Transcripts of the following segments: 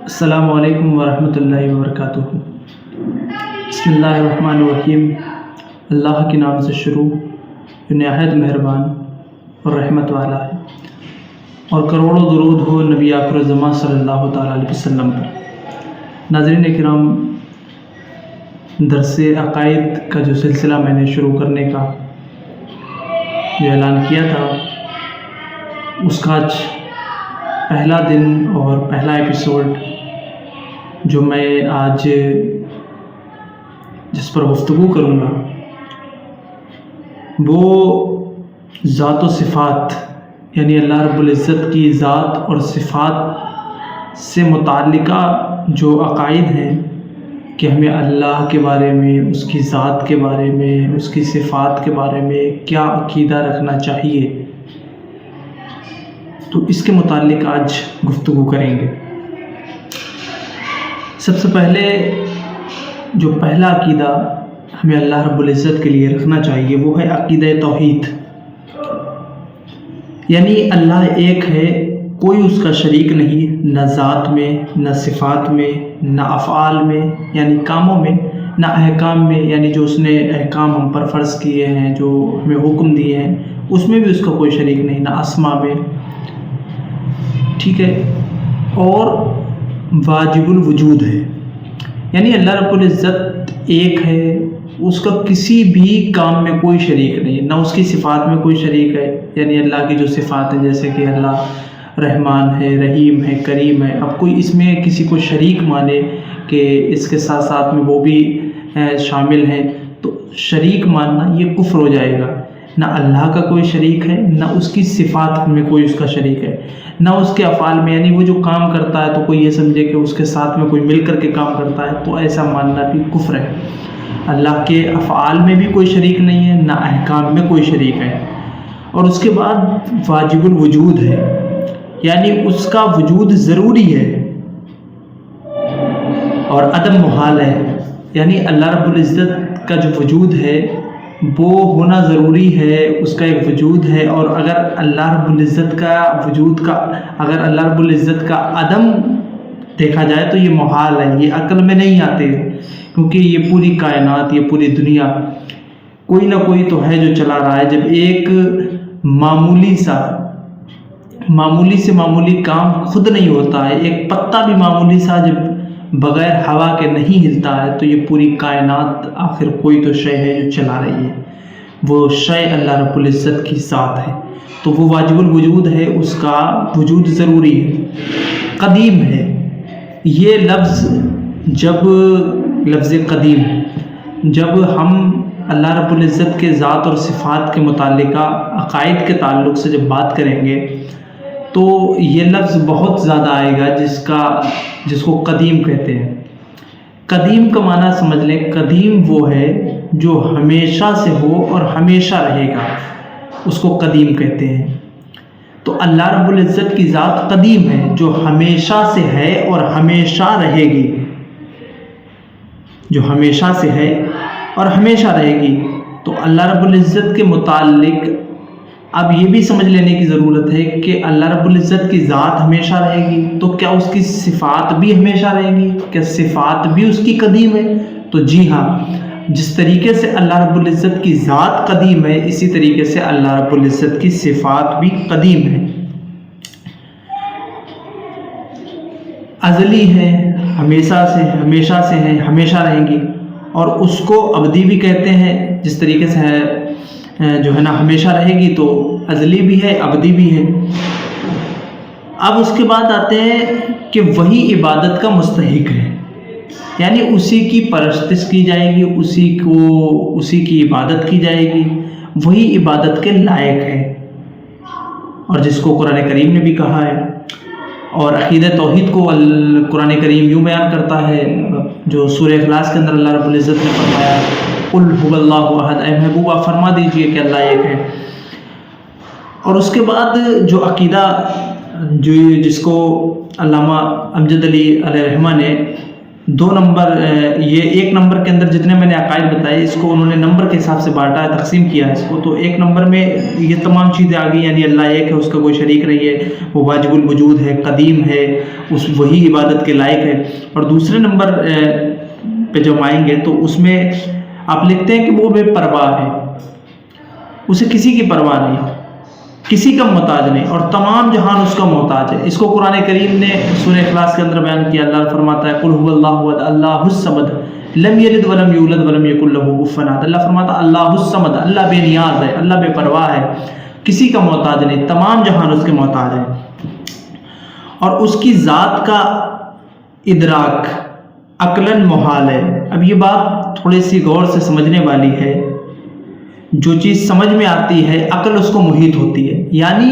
السلام علیکم ورحمۃ اللہ وبرکاتہ۔ بسم اللہ الرحمن الرحیم۔ اللہ کے نام سے شروع جو نہایت مہربان اور رحمت والا ہے، اور کروڑوں درود ہو نبی آخر الزماں صلی اللہ تعالیٰ علیہ وسلم پر۔ ناظرین کرام، درس عقائد کا جو سلسلہ میں نے شروع کرنے کا جو اعلان کیا تھا، اس کا آج پہلا دن اور پہلا ایپیسوڈ جو میں آج جس پر گفتگو کروں گا وہ ذات و صفات، یعنی اللہ رب العزت کی ذات اور صفات سے متعلقہ جو عقائد ہیں کہ ہمیں اللہ کے بارے میں، اس کی ذات کے بارے میں، اس کی صفات کے بارے میں کیا عقیدہ رکھنا چاہیے، تو اس کے متعلق آج گفتگو کریں گے۔ سب سے پہلے جو پہلا عقیدہ ہمیں اللہ رب العزت کے لیے رکھنا چاہیے وہ ہے عقیدہ توحید، یعنی اللہ ایک ہے، کوئی اس کا شریک نہیں، نہ ذات میں، نہ صفات میں، نہ افعال میں یعنی کاموں میں، نہ احکام میں، یعنی جو اس نے احکام ہم پر فرض کیے ہیں، جو ہمیں حکم دیے ہیں، اس میں بھی اس کا کوئی شریک نہیں، نہ اسما میں، ٹھیک ہے، اور واجب الوجود ہے، یعنی اللہ رب العزت ایک ہے، اس کا کسی بھی کام میں کوئی شریک نہیں، نہ اس کی صفات میں کوئی شریک ہے، یعنی اللہ کی جو صفات ہیں جیسے کہ اللہ رحمان ہے، رحیم ہے، کریم ہے، اب کوئی اس میں کسی کو شریک مانے کہ اس کے ساتھ ساتھ میں وہ بھی شامل ہیں، تو شریک ماننا یہ کفر ہو جائے گا۔ نہ اللہ کا کوئی شریک ہے، نہ اس کی صفات میں کوئی اس کا شریک ہے، نہ اس کے افعال میں، یعنی وہ جو کام کرتا ہے تو کوئی یہ سمجھے کہ اس کے ساتھ میں کوئی مل کر کے کام کرتا ہے، تو ایسا ماننا بھی کفر ہے۔ اللہ کے افعال میں بھی کوئی شریک نہیں ہے، نہ احکام میں کوئی شریک ہے۔ اور اس کے بعد واجب الوجود ہے، یعنی اس کا وجود ضروری ہے اور عدم محال ہے، یعنی اللہ رب العزت کا جو وجود ہے وہ ہونا ضروری ہے، اس کا ایک وجود ہے، اور اگر اللہ رب العزت کا وجود کا، اگر اللہ رب العزت کا عدم دیکھا جائے تو یہ محال ہے، یہ عقل میں نہیں آتے، کیونکہ یہ پوری کائنات، یہ پوری دنیا کوئی نہ کوئی تو ہے جو چلا رہا ہے۔ جب ایک معمولی سے معمولی کام خود نہیں ہوتا ہے، ایک پتا بھی معمولی سا جب بغیر ہوا کے نہیں ہلتا ہے، تو یہ پوری کائنات آخر کوئی تو شے ہے جو چلا رہی ہے، وہ شے اللہ رب العزت کی ذات ہے، تو وہ واجب الوجود ہے، اس کا وجود ضروری ہے، قدیم ہے۔ یہ لفظ قدیم، جب ہم اللہ رب العزت کے ذات اور صفات کے متعلقہ عقائد کے تعلق سے جب بات کریں گے تو یہ لفظ بہت زیادہ آئے گا، جس کو قدیم کہتے ہیں۔ قدیم کا معنی سمجھ لیں، قدیم وہ ہے جو ہمیشہ سے ہو اور ہمیشہ رہے گا، اس کو قدیم کہتے ہیں۔ تو اللہ رب العزت کی ذات قدیم ہے، جو ہمیشہ سے ہے اور ہمیشہ رہے گی، جو ہمیشہ سے ہے اور ہمیشہ رہے گی۔ تو اللہ رب العزت کے متعلق اب یہ بھی سمجھ لینے کی ضرورت ہے کہ اللہ رب العزت کی ذات ہمیشہ رہے گی، تو کیا اس کی صفات بھی ہمیشہ رہیں گی؟ کیا صفات بھی اس کی قدیم ہے؟ تو جی ہاں، جس طریقے سے اللہ رب العزت کی ذات قدیم ہے، اسی طریقے سے اللہ رب العزت کی صفات بھی قدیم ہے، ازلی ہے، ہمیشہ سے ہیں، ہمیشہ رہیں گی، اور اس کو ابدی بھی کہتے ہیں، جس طریقے سے ہے جو ہے نا ہمیشہ رہے گی، تو ازلی بھی ہے، ابدی بھی ہے۔ اب اس کے بعد آتے ہیں کہ وہی عبادت کا مستحق ہے، یعنی اسی کی پرستش کی جائے گی، اسی کی عبادت کی جائے گی، وہی عبادت کے لائق ہے، اور جس کو قرآن کریم نے بھی کہا ہے، اور عقیدہ توحید کو قرآن کریم یوں بیان کرتا ہے، جو سورہ اخلاص کے اندر اللہ رب العزت نے فرمایا قل هو اللہ احد، اے محبوبہ فرما دیجئے کہ اللہ ایک ہے۔ اور اس کے بعد جو عقیدہ جس کو علامہ امجد علی علیہ رحمہ نے 2 نمبر یہ 1 نمبر کے اندر جتنے میں نے عقائد بتائے اس کو انہوں نے نمبر کے حساب سے بانٹا ہے، تقسیم کیا ہے اس کو. تو 1 نمبر میں یہ تمام چیزیں آ گئی، یعنی اللہ ایک ہے، اس کا کوئی شریک نہیں ہے، وہ واجب الوجود ہے، قدیم ہے، وہی عبادت کے لائق ہے. اور دوسرے نمبر پہ جب آئیں گے تو اس میں آپ لکھتے ہیں کہ وہ بے پرواہ ہے، اسے کسی کی پرواہ نہیں، کسی کا محتاج نہیں، اور تمام جہان اس کا محتاج ہے. اس کو قرآن کریم نے سورہ اخلاص کے اندر بیان کیا. اللہ فرماتا ہے قل هو اللہ احد اللہ الصمد لم یلد ولم یولد ولم یکن له کفوا احد. اللہ فرماتا اللہ الصمد، اللہ بے نیاز ہے، اللہ بے پرواہ ہے، کسی کا محتاج نہیں، تمام جہان اس کے محتاج ہے. اور اس کی ذات کا ادراک عقلاً محال ہے. اب یہ بات تھوڑی سی غور سے سمجھنے والی ہے. جو چیز سمجھ میں آتی ہے عقل اس کو محیط ہوتی ہے. یعنی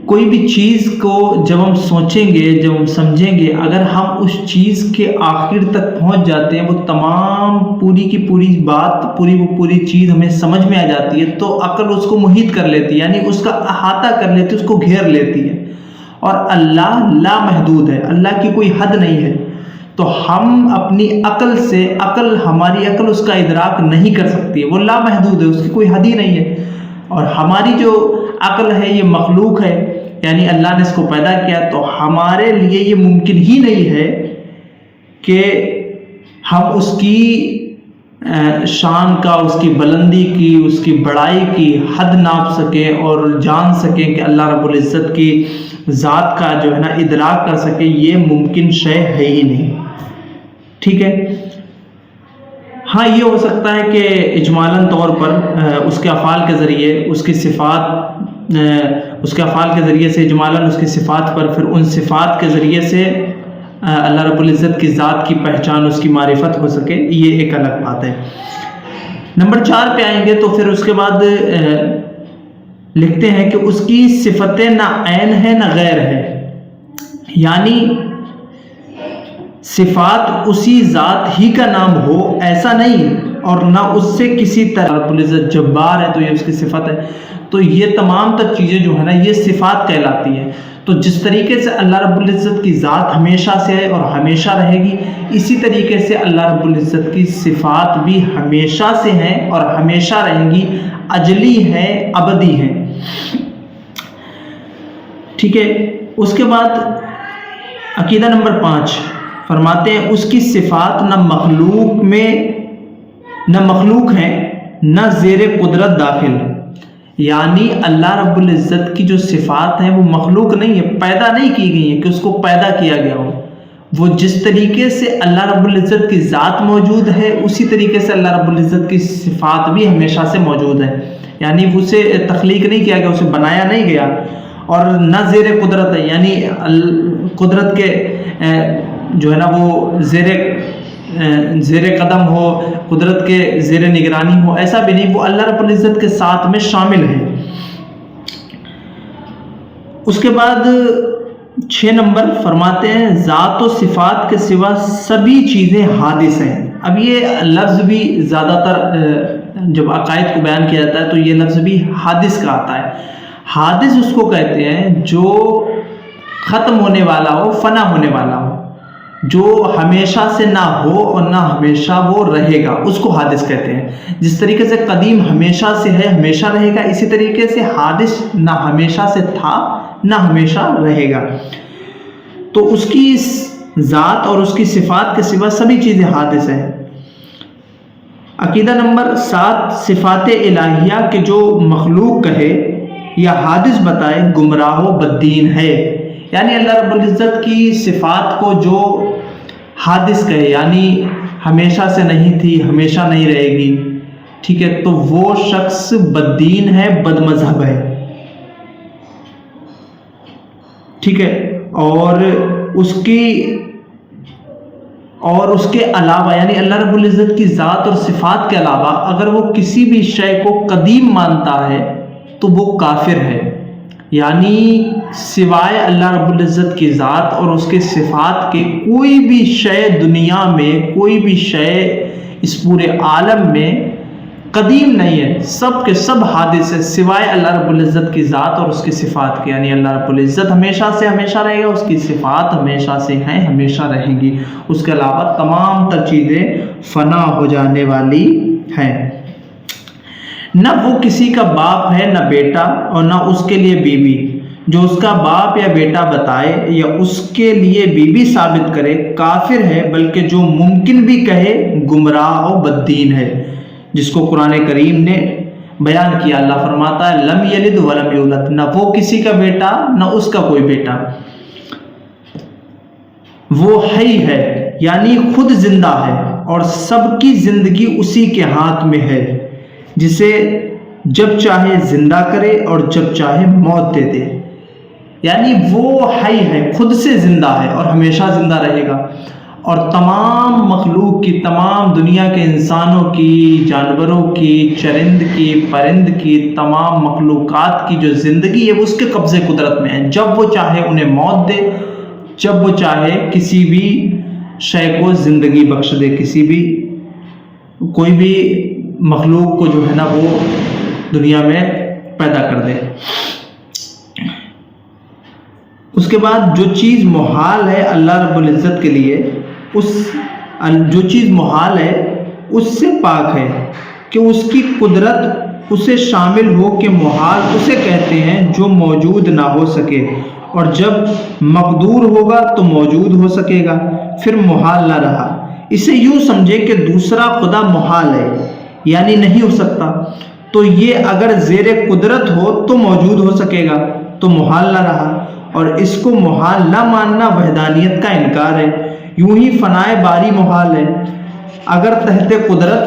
کوئی بھی چیز کو جب ہم سوچیں گے، جب ہم سمجھیں گے، اگر ہم اس چیز کے آخر تک پہنچ جاتے ہیں، وہ تمام پوری کی پوری بات، پوری چیز ہمیں سمجھ میں آ جاتی ہے، تو عقل اس کو محیط کر لیتی ہے، یعنی اس کا احاطہ کر لیتی ہے، اس کو گھیر لیتی ہے. اور اللہ لا محدود ہے، اللہ کی کوئی حد نہیں ہے. تو ہم اپنی عقل سے، ہماری عقل اس کا ادراک نہیں کر سکتی ہے، وہ لا محدود ہے، اس کی کوئی حد ہی نہیں ہے. اور ہماری جو عقل ہے یہ مخلوق ہے، یعنی اللہ نے اس کو پیدا کیا، تو ہمارے لیے یہ ممکن ہی نہیں ہے کہ ہم اس کی شان کا، اس کی بلندی کی، اس کی بڑائی کی حد ناپ سکیں اور جان سکیں کہ اللہ رب العزت کی ذات کا جو ہے نا ادراک کر سکیں. یہ ممکن شے ہے ہی نہیں. ٹھیک ہے. ہاں یہ ہو سکتا ہے کہ اجمالاً طور پر اس کے افعال کے ذریعے، اس کی صفات، اس کے افعال کے ذریعے سے اجمالاً اس کی صفات پر، پھر ان صفات کے ذریعے سے اللہ رب العزت کی ذات کی پہچان، اس کی معرفت ہو سکے. یہ ایک الگ بات ہے. نمبر 4 پہ آئیں گے تو پھر اس کے بعد لکھتے ہیں کہ اس کی صفتیں نہ عین ہے نہ غیر ہے، یعنی صفات اسی ذات ہی کا نام ہو ایسا نہیں، اور نہ اس سے کسی طرح. رب العزت جبار ہے تو یہ اس کی صفت ہے. تو یہ تمام تر چیزیں جو ہے نا یہ صفات کہلاتی ہیں. تو جس طریقے سے اللہ رب العزت کی ذات ہمیشہ سے ہے اور ہمیشہ رہے گی، اسی طریقے سے اللہ رب العزت کی صفات بھی ہمیشہ سے ہیں اور ہمیشہ رہیں گی، ازلی ہیں، ابدی ہیں. ٹھیک ہے. اس کے بعد عقیدہ نمبر 5 فرماتے ہیں اس کی صفات نہ مخلوق ہیں نہ زیر قدرت داخل. یعنی اللہ رب العزت کی جو صفات ہیں وہ مخلوق نہیں ہے، پیدا نہیں کی گئی ہیں کہ اس کو پیدا کیا گیا ہو. وہ جس طریقے سے اللہ رب العزت کی ذات موجود ہے، اسی طریقے سے اللہ رب العزت کی صفات بھی ہمیشہ سے موجود ہیں. یعنی اسے تخلیق نہیں کیا گیا، اسے بنایا نہیں گیا. اور نہ زیر قدرت ہے، یعنی قدرت کے جو ہے نا وہ زیر قدم ہو، قدرت کے زیر نگرانی ہو، ایسا بھی نہیں. وہ اللہ رب العزت کے ساتھ میں شامل ہے. اس کے بعد 6 نمبر فرماتے ہیں ذات و صفات کے سوا سبھی چیزیں حادث ہیں. اب یہ لفظ بھی زیادہ تر جب عقائد کو بیان کیا جاتا ہے تو یہ لفظ بھی حادث کا آتا ہے. حادث اس کو کہتے ہیں جو ختم ہونے والا ہو، فنا ہونے والا ہو، جو ہمیشہ سے نہ ہو اور نہ ہمیشہ وہ رہے گا، اس کو حادث کہتے ہیں. جس طریقے سے قدیم ہمیشہ سے ہے، ہمیشہ رہے گا، اسی طریقے سے حادث نہ ہمیشہ سے تھا نہ ہمیشہ رہے گا. تو اس کی ذات اور اس کی صفات کے سوا سبھی چیزیں حادث ہیں. عقیدہ نمبر 7 صفات الہیہ کے جو مخلوق کہے یا حادث بتائے گمراہ و بددین ہے. یعنی اللہ رب العزت کی صفات کو جو حادث کہے، یعنی ہمیشہ سے نہیں تھی، ہمیشہ نہیں رہے گی، ٹھیک ہے، تو وہ شخص بددین ہے، بد مذہب ہے. ٹھیک ہے. اور اس کے علاوہ، یعنی اللہ رب العزت کی ذات اور صفات کے علاوہ اگر وہ کسی بھی شے کو قدیم مانتا ہے تو وہ کافر ہے. یعنی سوائے اللہ رب العزت کی ذات اور اس کے صفات کے کوئی بھی شے دنیا میں، کوئی بھی شے اس پورے عالم میں قدیم نہیں ہے، سب کے سب حادث ہے سوائے اللہ رب العزت کی ذات اور اس کی صفات کے. یعنی اللہ رب العزت ہمیشہ سے ہمیشہ رہے گا، اس کی صفات ہمیشہ سے ہیں، ہمیشہ رہیں گی. اس کے علاوہ تمام تر چیزیں فنا ہو جانے والی ہیں. نہ وہ کسی کا باپ ہے نہ بیٹا، اور نہ اس کے لیے بیوی. جو اس کا باپ یا بیٹا بتائے یا اس کے لیے بیوی ثابت کرے کافر ہے، بلکہ جو ممکن بھی کہے گمراہ و بددین ہے، جس کو قرآن کریم نے بیان کیا. اللہ فرماتا ہے لم یلد ولم یولد، نہ وہ کسی کا بیٹا نہ اس کا کوئی بیٹا. وہ حی ہے یعنی خود زندہ ہے، اور سب کی زندگی اسی کے ہاتھ میں ہے، جسے جب چاہے زندہ کرے اور جب چاہے موت دے دے. یعنی وہ حی ہے، خود سے زندہ ہے اور ہمیشہ زندہ رہے گا. اور تمام مخلوق کی، تمام دنیا کے انسانوں کی، جانوروں کی، چرند کی، پرند کی، تمام مخلوقات کی جو زندگی ہے اس کے قبضے قدرت میں ہے. جب وہ چاہے انہیں موت دے، جب وہ چاہے کسی بھی شے کو زندگی بخش دے، کسی بھی کوئی بھی مخلوق کو جو ہے نا وہ دنیا میں پیدا کر دے. اس کے بعد جو چیز محال ہے اللہ رب العزت کے لیے، جو چیز محال ہے اس سے پاک ہے کہ اس کی قدرت اسے شامل ہو. کہ محال اسے کہتے ہیں جو موجود نہ ہو سکے، اور جب مقدور ہوگا تو موجود ہو سکے گا، پھر محال نہ رہا. اسے یوں سمجھے کہ دوسرا خدا محال ہے یعنی نہیں ہو سکتا، تو یہ اگر زیر قدرت ہو تو موجود ہو سکے گا، تو محال نہ رہا. اور اس کو محال نہ ماننا وحدانیت کا انکار ہے. یوں ہی فنائے باری محال ہے. اگر تحت قدرت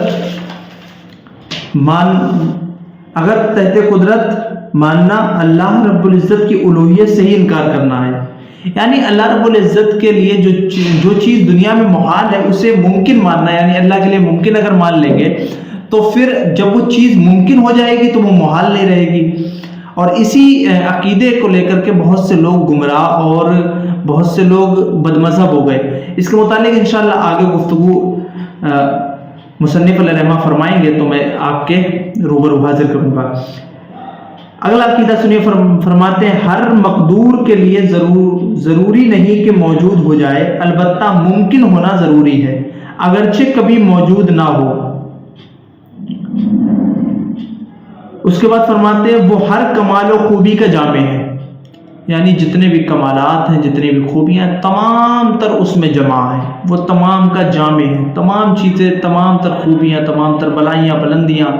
ماننا اللہ رب العزت کی الوہیت سے ہی انکار کرنا ہے. یعنی اللہ رب العزت کے لیے جو چیز دنیا میں محال ہے اسے ممکن ماننا. یعنی اللہ کے لیے ممکن اگر مان لیں گے تو پھر جب وہ چیز ممکن ہو جائے گی تو وہ محال نہیں رہے گی. اور اسی عقیدے کو لے کر کے بہت سے لوگ گمراہ اور بہت سے لوگ بد مذہب ہو گئے. اس کے متعلق انشاءاللہ آگے گفتگو مصنف علیہ رحمہ فرمائیں گے تو میں آپ کے روبرو حاضر کروں گا. اگلا عقیدہ سنیے. فرماتے ہیں ہر مقدور کے لیے ضروری نہیں کہ موجود ہو جائے، البتہ ممکن ہونا ضروری ہے اگرچہ کبھی موجود نہ ہو. اس کے بعد فرماتے ہیں وہ ہر کمال و خوبی کا جامع ہے. یعنی جتنے بھی کمالات ہیں، جتنی بھی خوبیاں ہیں، تمام تر اس میں جمع ہیں. وہ تمام کا جامع ہے. تمام چیزیں، تمام تر خوبیاں، تمام تر بلائیاں، بلندیاں،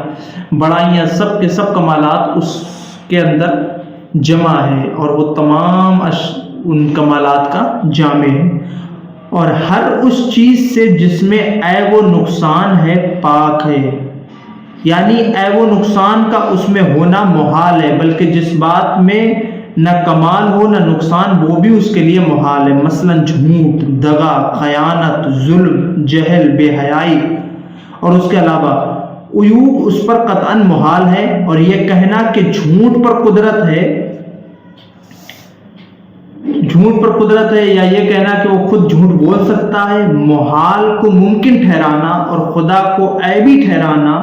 بڑائیاں، سب کے سب کمالات اس کے اندر جمع ہے، اور وہ تمام ان کمالات کا جامع ہے. اور ہر اس چیز سے جس میں عیب و نقصان ہے پاک ہے. یعنی عیب و نقصان کا اس میں ہونا محال ہے، بلکہ جس بات میں نہ کمال ہو نہ نقصان وہ بھی اس کے لیے محال ہے. مثلا جھوٹ، دغا، خیانت، ظلم، جہل، بے حیائی اور اس کے علاوہ عیوب اس پر قطعاً محال ہے. اور یہ کہنا کہ جھوٹ پر قدرت ہے یا یہ کہنا کہ وہ خود جھوٹ بول سکتا ہے، محال کو ممکن ٹھہرانا اور خدا کو عیبی ٹھہرانا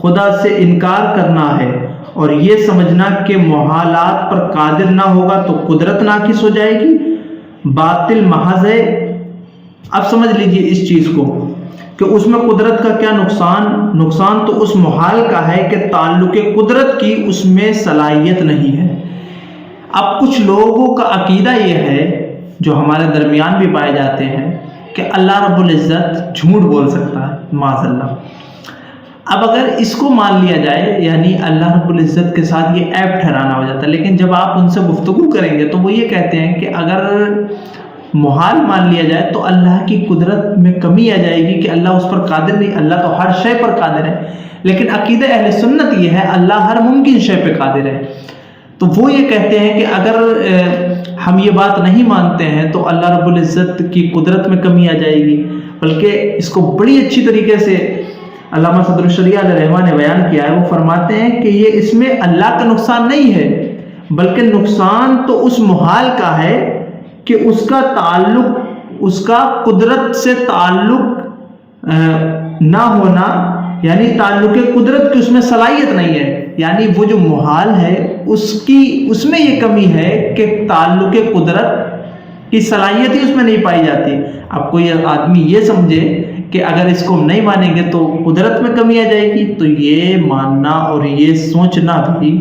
خدا سے انکار کرنا ہے. اور یہ سمجھنا کہ محالات پر قادر نہ ہوگا تو قدرت ناقص ہو جائے گی، باطل محض ہے. اب سمجھ لیجئے اس چیز کو کہ اس میں قدرت کا کیا نقصان تو اس محال کا ہے کہ تعلق قدرت کی اس میں صلاحیت نہیں ہے. اب کچھ لوگوں کا عقیدہ یہ ہے جو ہمارے درمیان بھی پائے جاتے ہیں کہ اللہ رب العزت جھوٹ بول سکتا ہے، معاذ اللہ. اب اگر اس کو مان لیا جائے یعنی اللہ رب العزت کے ساتھ یہ عیب ٹھہرانا ہو جاتا ہے. لیکن جب آپ ان سے گفتگو کریں گے تو وہ یہ کہتے ہیں کہ اگر محال مان لیا جائے تو اللہ کی قدرت میں کمی آ جائے گی کہ اللہ اس پر قادر نہیں. اللہ تو ہر شے پر قادر ہے. لیکن عقیدہ اہل سنت یہ ہے اللہ ہر ممکن شے پہ قادر ہے. تو وہ یہ کہتے ہیں کہ اگر ہم یہ بات نہیں مانتے ہیں تو اللہ رب العزت کی قدرت میں کمی آ جائے گی. بلکہ اس کو بڑی اچھی طریقے سے علامہ صدر الشریعہ علیہ رحمہ نے بیان کیا ہے. وہ فرماتے ہیں کہ یہ اس میں اللہ کا نقصان نہیں ہے، بلکہ نقصان تو اس محال کا ہے کہ اس کا تعلق، اس کا قدرت سے تعلق نہ ہونا، یعنی تعلق قدرت کی اس میں صلاحیت نہیں ہے، یعنی وہ جو محال ہے اس میں یہ کمی ہے کہ تعلق قدرت کی صلاحیت ہی اس میں نہیں پائی جاتی۔ اب کوئی آدمی یہ سمجھے کہ اگر اس کو نہیں مانیں گے تو قدرت میں کمی آ جائے گی، تو یہ ماننا اور یہ سوچنا بھی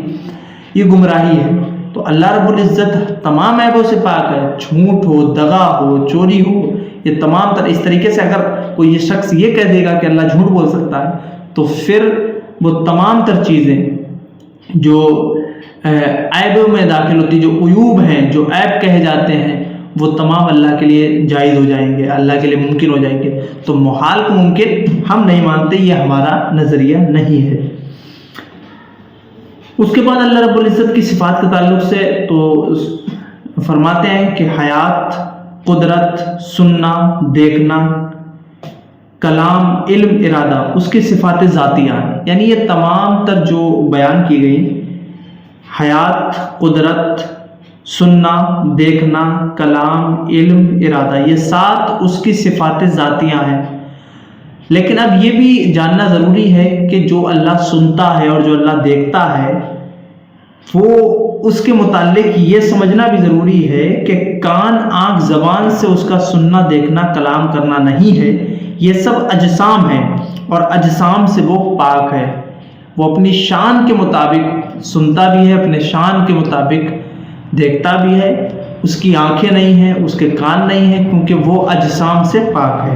یہ گمراہی ہے۔ تو اللہ رب العزت تمام عیبوں سے پاک ہے، جھوٹ ہو، دغا ہو، چوری ہو، یہ تمام اس طریقے سے اگر کوئی یہ شخص یہ کہہ دے گا کہ اللہ جھوٹ بول سکتا ہے، تو پھر وہ تمام تر چیزیں جو عیبوں میں داخل ہوتی، جو عیوب ہیں، جو عیب کہے جاتے ہیں، وہ تمام اللہ کے لیے جائز ہو جائیں گے، اللہ کے لیے ممکن ہو جائیں گے۔ تو محال کو ممکن ہم نہیں مانتے، یہ ہمارا نظریہ نہیں ہے۔ اس کے بعد اللہ رب العزت کی صفات کے تعلق سے تو فرماتے ہیں کہ حیات، قدرت، سننا، دیکھنا، کلام، علم، ارادہ اس کی صفات ذاتیہ ہیں، یعنی یہ تمام تر جو بیان کی گئی، حیات، قدرت، سننا، دیکھنا، کلام، علم، ارادہ، یہ 7 اس کی صفات ذاتیہ ہیں۔ لیکن اب یہ بھی جاننا ضروری ہے کہ جو اللہ سنتا ہے اور جو اللہ دیکھتا ہے، وہ اس کے متعلق یہ سمجھنا بھی ضروری ہے کہ کان، آنکھ، زبان سے اس کا سننا، دیکھنا، کلام کرنا نہیں ہے، یہ سب اجسام ہیں اور اجسام سے وہ پاک ہے۔ وہ اپنی شان کے مطابق سنتا بھی ہے، اپنے شان کے مطابق دیکھتا بھی ہے، اس کی آنکھیں نہیں ہیں، اس کے کان نہیں ہیں، کیونکہ وہ اجسام سے پاک ہے۔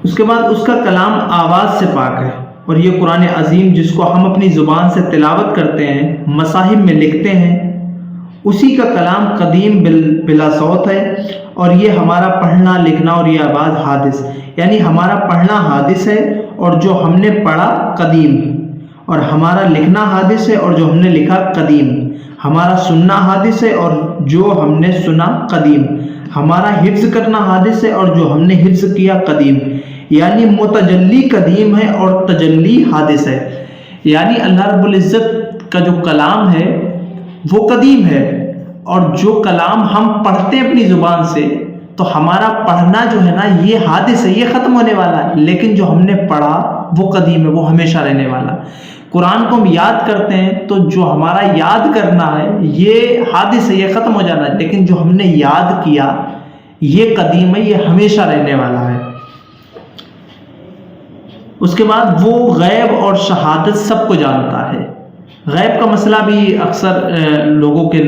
اس کے بعد اس کا کلام آواز سے پاک ہے، اور یہ قرآن عظیم جس کو ہم اپنی زبان سے تلاوت کرتے ہیں، مصاحف میں لکھتے ہیں، اسی کا کلام قدیم بلا صوت ہے، اور یہ ہمارا پڑھنا، لکھنا اور یہ آواز حادث، یعنی ہمارا پڑھنا حادث ہے اور جو ہم نے پڑھا قدیم، اور ہمارا لکھنا حادث ہے اور جو ہم نے لکھا قدیم، ہمارا سننا حادث ہے اور جو ہم نے سنا قدیم، ہمارا حفظ کرنا حادث ہے اور جو ہم نے حفظ کیا قدیم، یعنی متجلی قدیم ہے اور تجلی حادث ہے۔ یعنی اللہ رب العزت کا جو کلام ہے وہ قدیم ہے، اور جو کلام ہم پڑھتے ہیں اپنی زبان سے، تو ہمارا پڑھنا جو ہے نا یہ حادث ہے، یہ ختم ہونے والا ہے، لیکن جو ہم نے پڑھا وہ قدیم ہے، وہ ہمیشہ رہنے والا۔ قرآن کو ہم یاد کرتے ہیں تو جو ہمارا یاد کرنا ہے یہ حادث ہے، یہ ختم ہو جانا ہے، لیکن جو ہم نے یاد کیا یہ قدیم ہے، یہ ہمیشہ رہنے والا ہے۔ اس کے بعد وہ غیب اور شہادت سب کو جانتا ہے۔ غیب کا مسئلہ بھی اکثر لوگوں کے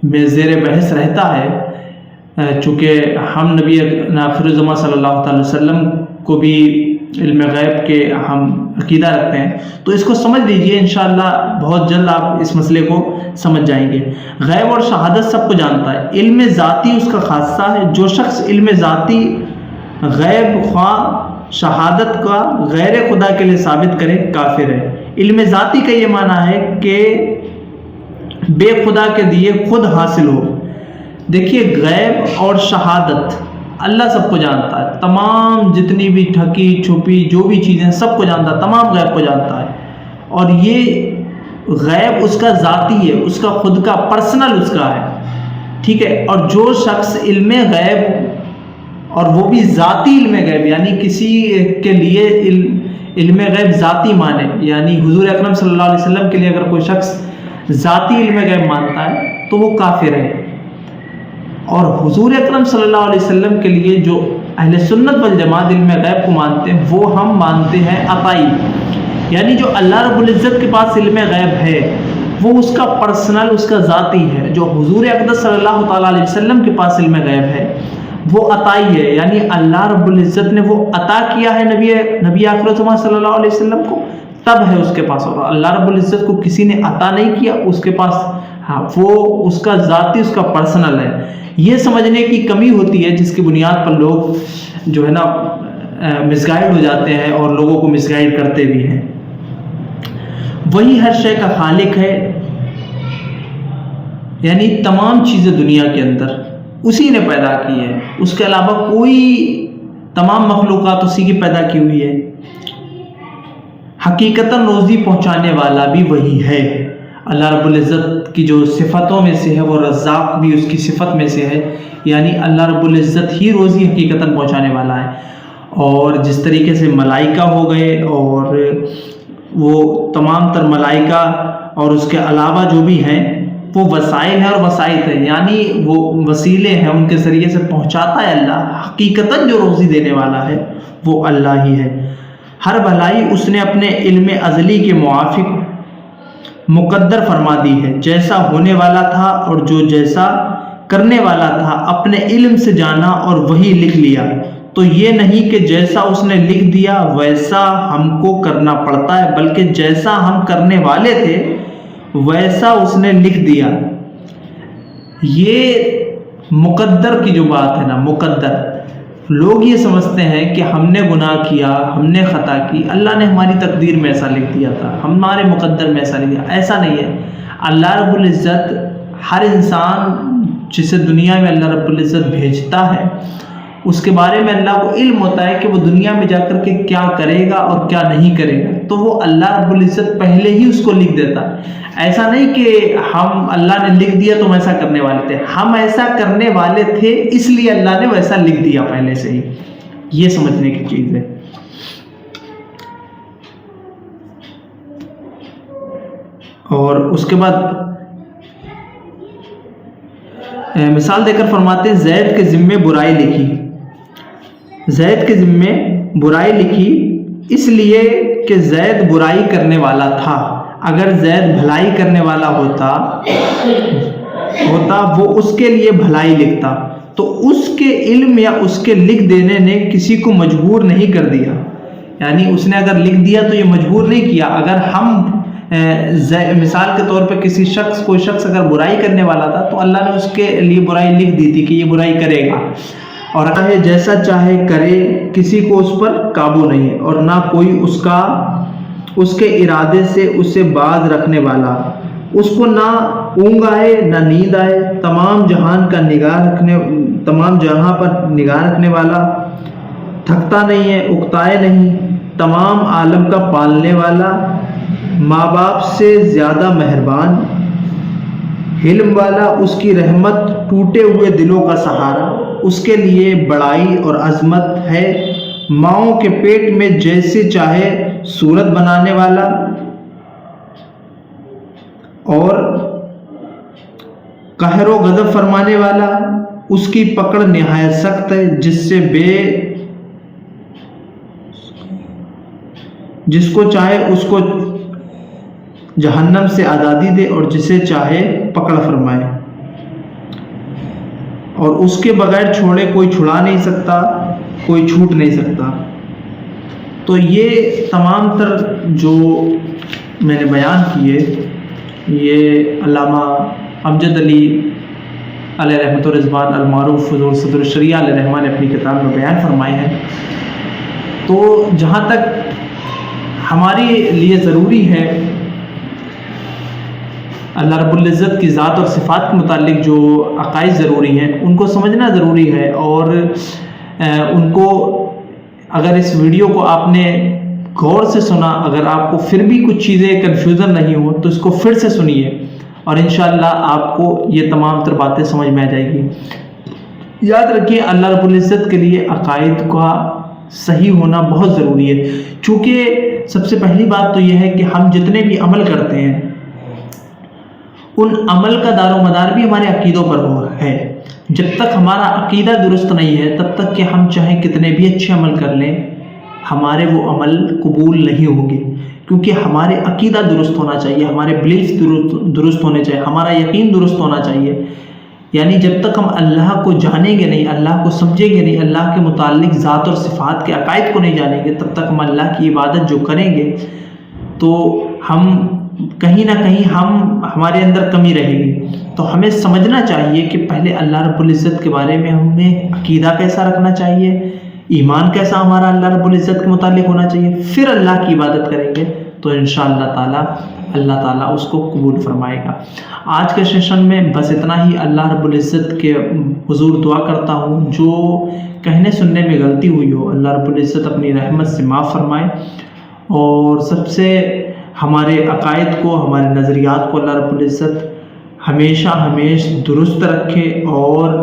میں زیر بحث رہتا ہے، چونکہ ہم نبی آخر الزماں صلی اللہ تعالی وسلم کو بھی علم غیب کے ہم عقیدہ رکھتے ہیں، تو اس کو سمجھ لیجئے، انشاءاللہ بہت جلد آپ اس مسئلے کو سمجھ جائیں گے۔ غیب اور شہادت سب کو جانتا ہے، علم ذاتی اس کا خاصہ ہے۔ جو شخص علم ذاتی، غیب خواہ شہادت کا غیر خدا کے لیے ثابت کرے، کافر ہے۔ علم ذاتی کا یہ معنی ہے کہ بے خدا کے دیے خود حاصل ہو۔ دیکھیے، غیب اور شہادت اللہ سب کو جانتا ہے، تمام جتنی بھی ڈھکی چھپی جو بھی چیزیں سب کو جانتا ہے، تمام غیب کو جانتا ہے، اور یہ غیب اس کا ذاتی ہے، اس کا خود کا پرسنل اس کا ہے، ٹھیک ہے۔ اور جو شخص علم غیب، اور وہ بھی ذاتی علم غیب، یعنی کسی کے لیے علم غیب ذاتی مانے، یعنی حضور اکرم صلی اللہ علیہ وسلم کے لیے اگر کوئی شخص ذاتی علم غیب مانتا ہے تو وہ کافر ہے۔ اور حضور اکرم صلی اللہ علیہ وسلم کے لیے جو اہل سنت والجماعت علم غیب کو مانتے ہیں، وہ ہم مانتے ہیں عطائی، یعنی جو اللہ رب العزت کے پاس علم غیب ہے وہ اس کا پرسنل، اس کا ذاتی ہے۔ جو حضور اقدس صلی اللہ تعالیٰ علیہ وسلم کے پاس علم غیب ہے وہ عطائی ہے، یعنی اللہ رب العزت نے وہ عطا کیا ہے نبی آخر الزماں صلی اللہ علیہ وسلم کو، تب ہے اس کے پاس، اور اللہ رب العزت کو کسی نے عطا نہیں کیا اس کے پاس، ہاں وہ اس کا ذاتی، اس کا پرسنل ہے۔ یہ سمجھنے کی کمی ہوتی ہے جس کی بنیاد پر لوگ جو ہے نا مس گائیڈ ہو جاتے ہیں اور لوگوں کو مس گائیڈ کرتے بھی ہیں۔ وہی ہر شے کا خالق ہے، یعنی تمام چیزیں دنیا کے اندر اسی نے پیدا کی ہے، اس کے علاوہ کوئی، تمام مخلوقات اسی کی پیدا کی ہوئی ہے۔ حقیقتاً روزی پہنچانے والا بھی وہی ہے۔ اللہ رب العزت کی جو صفتوں میں سے ہے وہ رزاق بھی اس کی صفت میں سے ہے، یعنی اللہ رب العزت ہی روزی حقیقتاً پہنچانے والا ہے۔ اور جس طریقے سے ملائکہ ہو گئے اور وہ تمام تر ملائکہ اور اس کے علاوہ جو بھی ہیں وہ وسائل ہیں اور وسائط ہیں، یعنی وہ وسیلے ہیں، ان کے ذریعے سے پہنچاتا ہے اللہ۔ حقیقتاً جو روزی دینے والا ہے وہ اللہ ہی ہے۔ ہر بھلائی اس نے اپنے علم ازلی کے موافق مقدر فرما دی ہے، جیسا ہونے والا تھا اور جو جیسا کرنے والا تھا اپنے علم سے جانا اور وہی لکھ لیا۔ تو یہ نہیں کہ جیسا اس نے لکھ دیا ویسا ہم کو کرنا پڑتا ہے، بلکہ جیسا ہم کرنے والے تھے ویسا اس نے لکھ دیا۔ یہ مقدر کی جو بات ہے نا، مقدر، لوگ یہ سمجھتے ہیں کہ ہم نے گناہ کیا، ہم نے خطا کی، اللہ نے ہماری تقدیر میں ایسا لکھ دیا تھا، ہمارے مقدر میں ایسا لکھ دیا۔ ایسا نہیں ہے۔ اللہ رب العزت ہر انسان جسے دنیا میں اللہ رب العزت بھیجتا ہے اس کے بارے میں اللہ کو علم ہوتا ہے کہ وہ دنیا میں جا کر کے کیا کرے گا اور کیا نہیں کرے گا، تو وہ اللہ رب العزت پہلے ہی اس کو لکھ دیتا ہے۔ ایسا نہیں کہ ہم اللہ نے لکھ دیا تو ہم ایسا کرنے والے تھے، ہم ایسا کرنے والے تھے اس لیے اللہ نے ویسا لکھ دیا پہلے سے ہی۔ یہ سمجھنے کی چیز ہے۔ اور اس کے بعد مثال دے کر فرماتے ہیں زید کے ذمے برائی لکھی، زید کے ذمے برائی لکھی اس لیے کہ زید برائی کرنے والا تھا، اگر زید بھلائی کرنے والا ہوتا وہ اس کے لیے بھلائی لکھتا، تو اس کے علم یا اس کے لکھ دینے نے کسی کو مجبور نہیں کر دیا، یعنی اس نے اگر لکھ دیا تو یہ مجبور نہیں کیا۔ اگر ہم مثال کے طور پہ کوئی شخص اگر برائی کرنے والا تھا تو اللہ نے اس کے لیے برائی لکھ دی تھی کہ یہ برائی کرے گا، اور چاہے جیسا چاہے کرے، کسی کو اس پر قابو نہیں، اور نہ کوئی اس کے ارادے سے اسے باز رکھنے والا، اس کو نہ اونگ آئے نہ نیند آئے، تمام جہاں پر نگاہ رکھنے والا، تھکتا نہیں ہے، اکتائے نہیں، تمام عالم کا پالنے والا، ماں باپ سے زیادہ مہربان، حلم والا، اس کی رحمت ٹوٹے ہوئے دلوں کا سہارا، اس کے لیے بڑائی اور عظمت ہے، ماؤں کے پیٹ میں جیسے چاہے صورت بنانے والا، اور قہر و غضب فرمانے والا، اس کی پکڑ نہایت سخت ہے، جس کو چاہے اس کو جہنم سے آزادی دے اور جسے چاہے پکڑ فرمائے، اور اس کے بغیر چھوڑے کوئی چھڑا نہیں سکتا، کوئی چھوٹ نہیں سکتا۔ تو یہ تمام تر جو میں نے بیان کیے یہ علامہ امجد علی علیہ رحمۃ الرضوان المعروف حضور صدر الشریعہ علیہ رحمٰن نے اپنی کتاب میں بیان فرمائے ہیں۔ تو جہاں تک ہمارے لیے ضروری ہے اللہ رب العزت کی ذات اور صفات کے متعلق جو عقائد ضروری ہیں ان کو سمجھنا ضروری ہے، اور ان کو اگر اس ویڈیو کو آپ نے غور سے سنا، اگر آپ کو پھر بھی کچھ چیزیں کنفیوژن نہیں ہو تو اس کو پھر سے سنیے، اور انشاءاللہ آپ کو یہ تمام تر باتیں سمجھ میں آ جائے گی۔ یاد رکھیے اللہ رب العزت کے لیے عقائد کا صحیح ہونا بہت ضروری ہے، چونکہ سب سے پہلی بات تو یہ ہے کہ ہم جتنے بھی عمل کرتے ہیں ان عمل کا دار و مدار بھی ہمارے عقیدوں پر ہے۔ جب تک ہمارا عقیدہ درست نہیں ہے تب تک کہ ہم چاہے کتنے بھی اچھے عمل کر لیں ہمارے وہ عمل قبول نہیں ہوں گے، کیونکہ ہمارے عقیدہ درست ہونا چاہیے، ہمارے بلیفز درست ہونے چاہیے، ہمارا یقین درست ہونا چاہیے۔ یعنی جب تک ہم اللہ کو جانیں گے نہیں، اللہ کو سمجھیں گے نہیں، اللہ کے متعلق ذات اور صفات کے عقائد کو نہیں جانیں گے، تب تک ہم اللہ کی عبادت جو کریں گے تو ہم کہیں نہ کہیں ہمارے اندر کمی رہے گی۔ تو ہمیں سمجھنا چاہیے کہ پہلے اللہ رب العزت کے بارے میں ہمیں عقیدہ کیسا رکھنا چاہیے، ایمان کیسا ہمارا اللہ رب العزت کے متعلق ہونا چاہیے، پھر اللہ کی عبادت کریں گے تو انشاءاللہ تعالی اللہ تعالیٰ اس کو قبول فرمائے گا۔ آج کے سیشن میں بس اتنا ہی۔ اللہ رب العزت کے حضور دعا کرتا ہوں جو کہنے سننے میں غلطی ہوئی ہو اللہ رب العزت اپنی رحمت سے معاف فرمائے، اور سب سے ہمارے عقائد کو، ہمارے نظریات کو اللہ رب العزت ہمیشہ درست رکھے، اور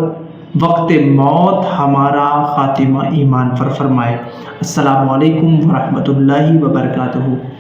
وقت موت ہمارا خاتمہ ایمان پر فرمائے۔ السلام علیکم ورحمۃ اللہ وبرکاتہ۔